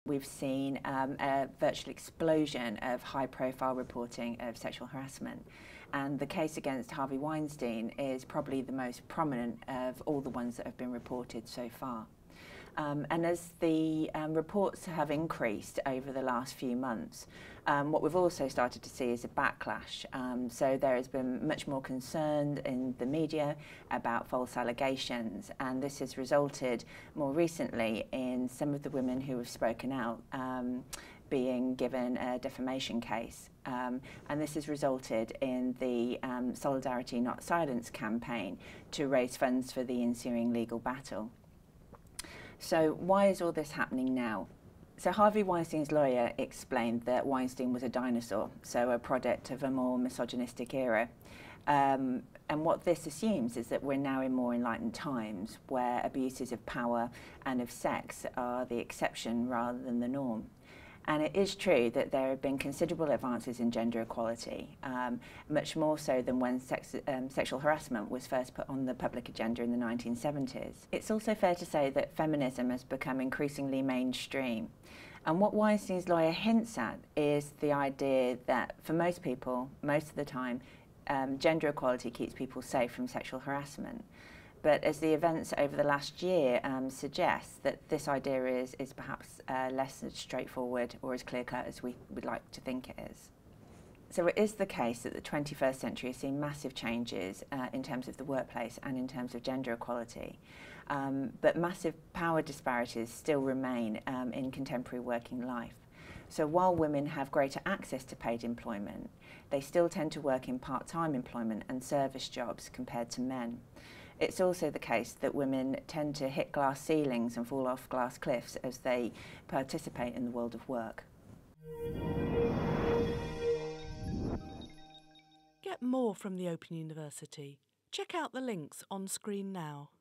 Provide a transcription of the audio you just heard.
we've seen a virtual explosion of high-profile reporting of sexual harassment. And the case against Harvey Weinstein is probably the most prominent of all the ones that have been reported so far. And as the reports have increased over the last few months, what we've also started to see is a backlash. So there has been much more concern in the media about false allegations, and this has resulted more recently in some of the women who have spoken out being given a defamation case. And this has resulted in the Solidarity Not Silence campaign to raise funds for the ensuing legal battle. So why is all this happening now? So Harvey Weinstein's lawyer explained that Weinstein was a dinosaur, so a product of a more misogynistic era. And what this assumes is that we're now in more enlightened times where abuses of power and of sex are the exception rather than the norm. And it is true that there have been considerable advances in gender equality, much more so than when sexual harassment was first put on the public agenda in the 1970s. It's also fair to say that feminism has become increasingly mainstream. And what Weinstein's lawyer hints at is the idea that for most people, most of the time, gender equality keeps people safe from sexual harassment. But as the events over the last year suggest, that this idea is perhaps less straightforward or as clear-cut as we would like to think it is. So it is the case that the 21st century has seen massive changes in terms of the workplace and in terms of gender equality. But massive power disparities still remain in contemporary working life. So while women have greater access to paid employment, they still tend to work in part-time employment and service jobs compared to men. It's also the case that women tend to hit glass ceilings and fall off glass cliffs as they participate in the world of work. Get more from the Open University. Check out the links on screen now.